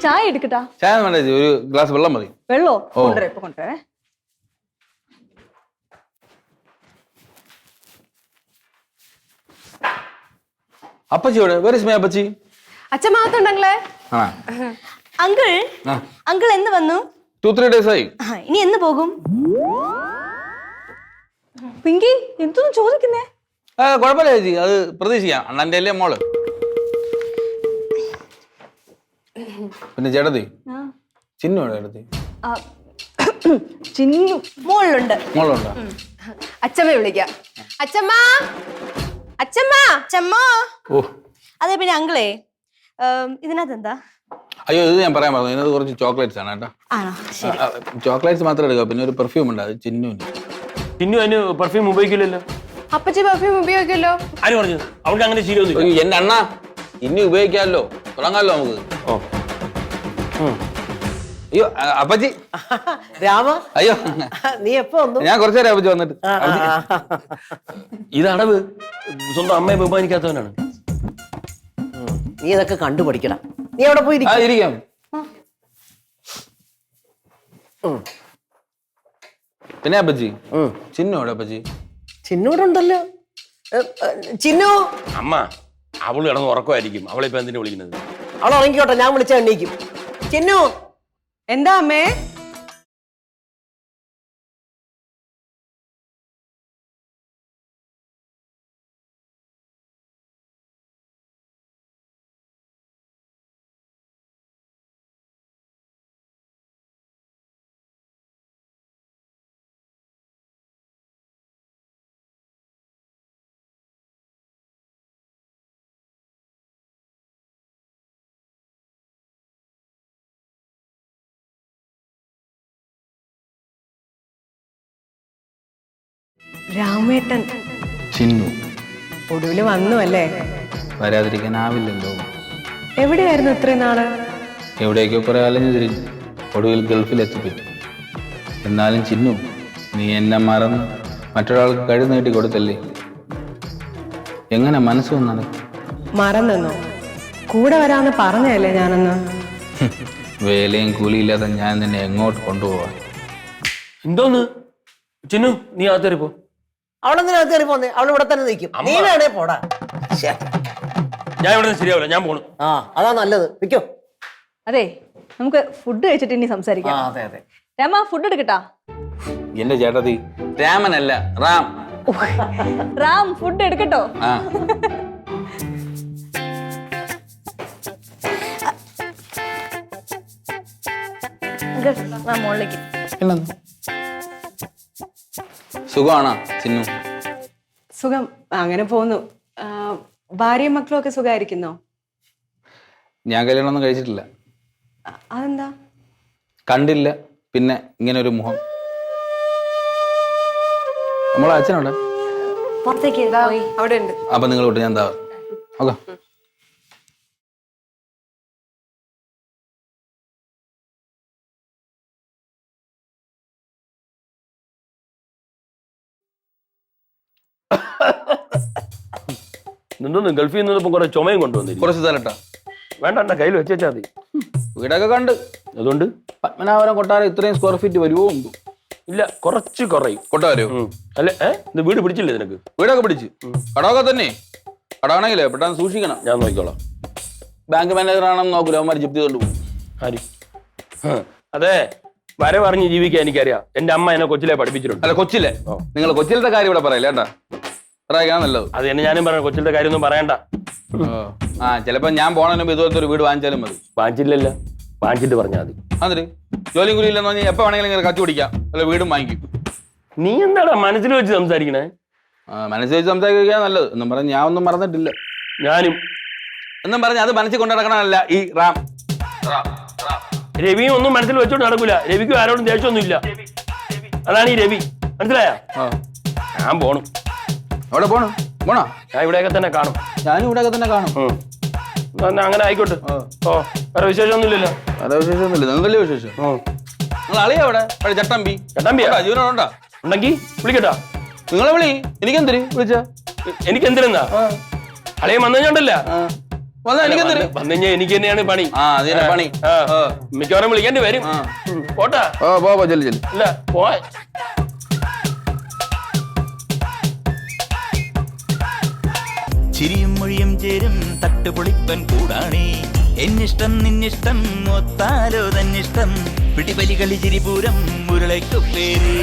ചായ എടുക്കട്ടാ? ചായ വേണ്ട ചേച്ചി, ഒരു ഗ്ലാസ് വെള്ളം മതി. വെള്ളോ? കൊണ്ടുവരാം, ഇപ്പൊ കൊണ്ടുവരേ. അപ്പച്ചിയോടെ വേറെ സ്മേ അപ്പച്ചി? അച്ഛമാകത്തുണ്ടങ്ങളെ. അങ്കിൾ അങ്കിൾ എന്ന് വന്നു? 2-3 days ആയി. ഇനി എന്ന് പോകും? പിങ്കി എന്തൊന്നും ചോദിക്കുന്നേ? കുഴപ്പമില്ല ചേച്ചി, അത് പ്രതീക്ഷിക്കാം. അണ്ണന്റെ അല്ലേ മോള്. പിന്നെ ചേട്ടത്തി ചിന്നു എവിടെ? ചേട്ടത്തി ചിന്നു മോളിലുണ്ട്. മോളുണ്ടോ? അച്ഛമ്മ വിളിക്കാം. അച്ഛമ്മ, അച്ഛമ്മ, അച്ഛമ്മ. ഓ അതെ, പിന്നെ അങ്കിളേ ഇതിനകത്ത് എന്താ? അയ്യോ, ഇത് ഞാൻ പറയാൻ പറഞ്ഞു. ഇതിനകത്ത് കുറച്ച് ചോക്ലേറ്റ്സ് ആണ് കേട്ടോ. ചോക്ലേറ്റ്സ് മാത്രം എടുക്കുക, പിന്നെ ഒരു പെർഫ്യൂം ഉണ്ട്, അത് ചിന്നുവിന്. ചിന്നു അതിന് പെർഫ്യൂം ഉപയോഗിക്കില്ലല്ലോ. അപ്പച്ചി പെർഫ്യൂം ഉപയോഗിക്കല്ലോ. ആര് പറഞ്ഞു? അവൾക്ക് അങ്ങനെ ശീലമൊന്നും. എന്റെ അണ്ണ ഇനി ഉപയോഗിക്കാമല്ലോ, തുടങ്ങാമല്ലോ നമുക്ക്. അയ്യോ അപ്പച്ചി. രാമ, അയ്യോ നീ എപ്പോ വന്നു? ഞാൻ കുറച്ചു നേരം അപ്പച്ചി വന്നിട്ട്. ഇത് അടവ്. സ്വന്തം അമ്മയെ ബഹുമാനിക്കാത്തവനാണ്. നീ ഇതൊക്കെ കണ്ടുപഠിക്കണം. നീ എവിടെ പോയി ഇരിക്കാം. പിന്നെ അപ്പച്ചി ചിന്നു എവിടെ? അപ്പച്ചി ചിന്നൂടെ ഉണ്ടല്ലോ. ചിന്നു അമ്മ, അവള് കിടന്ന് ഉറക്കമായിരിക്കും. അവളിപ്പോ എന്തിനാ വിളിക്കുന്നത്? അവൾ ഉറങ്ങിക്കോട്ടെ, ഞാൻ വിളിച്ച എണ്ണീക്കും. ചിന്നു. എന്താ അമ്മേ? രാമേട്ടൻ ചിന്നു ഒടുവില് വന്നു അല്ലേ? വരാതിരിക്കാനാവില്ലല്ലോ. എവിടെയായിരുന്നു ഇത്രയും നാള്? എവിടേക്കോ കുറെ അലഞ്ഞു തിരിഞ്ഞു, ഒടുവിൽ ഗൾഫിൽ എത്തിപ്പെട്ടു. എന്നാലും ചിന്നു, നീ എന്നെ മറന്ന് മറ്റൊരാൾക്ക് കഴി നീട്ടി കൊടുത്തല്ലേ. എങ്ങനെ മനസ്സ് വന്നാണ്? മറന്നെന്നോ? കൂടെ വരാന്ന് പറഞ്ഞല്ലേ ഞാനന്ന്. വേലയും കൂലിയില്ലാതെ ഞാൻ നിന്നെ എങ്ങോട്ട് കൊണ്ടുപോവാ? എന്തോന്ന് ചിന്നു, നീ അകത്തേറിപ്പോ. അവളെന്തിനാ കയറി പോന്നെ? അവൾ ഇവിടെ തന്നെ നിൽക്കും. നീ വേണേ പോടാ. ഞാൻ ഇവിടെ നിന്ന് ശരിയാവില്ല, ഞാൻ പോണു. അതാ നല്ലത്. നിൽക്കോ. അതെ, നമുക്ക് ഫുഡ് കഴിച്ചിട്ട് ഇനി സംസാരിക്കാം. അതെ അതെ. രാമ, ഫുഡ് എടുക്കട്ടാ? എന്റെ ചേട്ടത്തി രാമനല്ല, റാം. റാം, ഫുഡ് എടുക്കട്ടോ? മോളിലേക്ക്. സുഖമാണോ ചിന്നു? സുഖം, അങ്ങനെ പോന്നു. ഭാര്യയും മക്കളും ഒക്കെ സുഖമായിരിക്കുന്നോ? ഞാൻ കല്യാണം ഒന്നും കഴിച്ചിട്ടില്ല. അതെന്താ? കണ്ടില്ല, പിന്നെ ഇങ്ങനെ ഒരു മുഖം. നമ്മളെ അച്ഛനോടെ പുറത്തേക്ക് അവിടെ ഉണ്ട്. അപ്പൊ നിങ്ങൾ വിട്ട് ഞാൻ എന്താ ഓക്കെ. എന്തോന്ന് ഗൾഫിൽ നിന്നപ്പോ കുറെ ചുമയും കൊണ്ടുവന്നില്ല? കുറച്ച് തരട്ടാ? വേണ്ട, എന്റെ കയ്യിൽ വെച്ചാ മതി. വീടൊക്കെ കണ്ട്, അതുകൊണ്ട് പത്മനാഭപുരം കൊട്ടാരം ഇത്രയും സ്ക്വയർ ഫീറ്റ് വരുമോ? ഇല്ല, കുറച്ച് കുറയും. കൊട്ടാരോ? അല്ലെ, ഇത് വീട് പിടിച്ചില്ലേ നിനക്ക്? വീടൊക്കെ പിടിച്ച്. കടമൊക്കെ തന്നെ. കടമാണെങ്കിലേ പെട്ടെന്ന് സൂക്ഷിക്കണം. ഞാൻ നോക്കിക്കോളാം. ബാങ്ക് മാനേജർ ആണെന്ന് നോക്കൂല, അവന്മാർ ജപ്തി കൊണ്ട് പോകും. ആര്? അതെ, വരെ പറഞ്ഞ് ജീവിക്കാൻ എനിക്കറിയാം. എന്റെ അമ്മ എന്നെ കൊച്ചിലെ പഠിപ്പിച്ചിട്ടുണ്ട്. അല്ല, കൊച്ചിലെ നിങ്ങൾ കൊച്ചിലത്തെ കാര്യം ഇവിടെ പറയില്ല കേട്ടാ. നല്ലത്. അത് തന്നെ ഞാനും പറഞ്ഞു, കൊച്ചിലത്തെ കാര്യമൊന്നും പറയണ്ട. ചിലപ്പോ ഞാൻ പോണതിന് മുമ്പ് ഇതുപോലത്തെ ഒരു വീട് വാങ്ങിച്ചാലും മതി. വാങ്ങിച്ചില്ലല്ലോ, വാങ്ങിച്ചിട്ട് പറഞ്ഞാൽ മതി. അതിന് ജോലിയും കൂലി ഇല്ലെന്ന് പറഞ്ഞാൽ എപ്പോ വേണമെങ്കിലും ഇങ്ങനെ കത്തി പിടിക്കാം, അല്ല വീടും വാങ്ങിക്കും. നീ എന്താടാ മനസ്സിൽ വെച്ച് സംസാരിക്കണേ? മനസ്സിൽ വെച്ച് സംസാരിക്കാൻ നല്ലത് എന്നും പറഞ്ഞ് ഞാൻ ഒന്നും മറന്നിട്ടില്ല. ഞാനും എന്നും പറഞ്ഞ് അത് മനസ്സിൽ കൊണ്ടു നടക്കണമല്ല ഈ റാം. രവിയും ഒന്നും മനസ്സിൽ വെച്ചോണ്ട് നടക്കൂല. രവിക്കും ആരോടും ദേഷ്യമൊന്നും ഇല്ല. അതാണ് ഈ രവി, മനസ്സിലായ? ഞാൻ പോണു. അവിടെ പോണോ? ഞാൻ ഇവിടെയൊക്കെ തന്നെ കാണും. ഞാനും ഇവിടെയൊക്കെ തന്നെ കാണും. അങ്ങനെ ആയിക്കോട്ടെ. വേറെ വിശേഷമൊന്നുമില്ലല്ലോ? വേറെ വിശേഷമൊന്നുമില്ല. നിങ്ങൾക്കല്ലേ വിശേഷം? നിങ്ങൾ അളിയാ അവിടെ ചട്ടമ്പി ജീവനോണ്ടാ ഉണ്ടെങ്കി വിളിക്കട്ടാ. നിങ്ങളെ വിളി. എനിക്കെന്തിരി വിളിച്ച? എനിക്കെന്തിനാ? അളിയൻ വന്നു കഴിഞ്ഞോണ്ടല്ല വന്നാ എനിക്കെന്തിന്? വന്നു കഴിഞ്ഞാൽ എനിക്ക് തന്നെയാണ് പണി. ആ അതിനെ പണി. ആ, മിക്കവാറും വിളിക്കേണ്ടി വരും. പോട്ടാ. പോ ചെല്ലു ചെല്ലു. അല്ല പോയ ചിരിയും മൊഴിയും ചേരും തട്ടുപൊളിപ്പൻ കൂടാണേ. എന്നിഷ്ടം നിന്നിഷ്ടം ഒത്താലോ തന്നിഷ്ടം പിടിപലി കളി ചിരിപൂരം മുരളയ്ക്കു പേര്.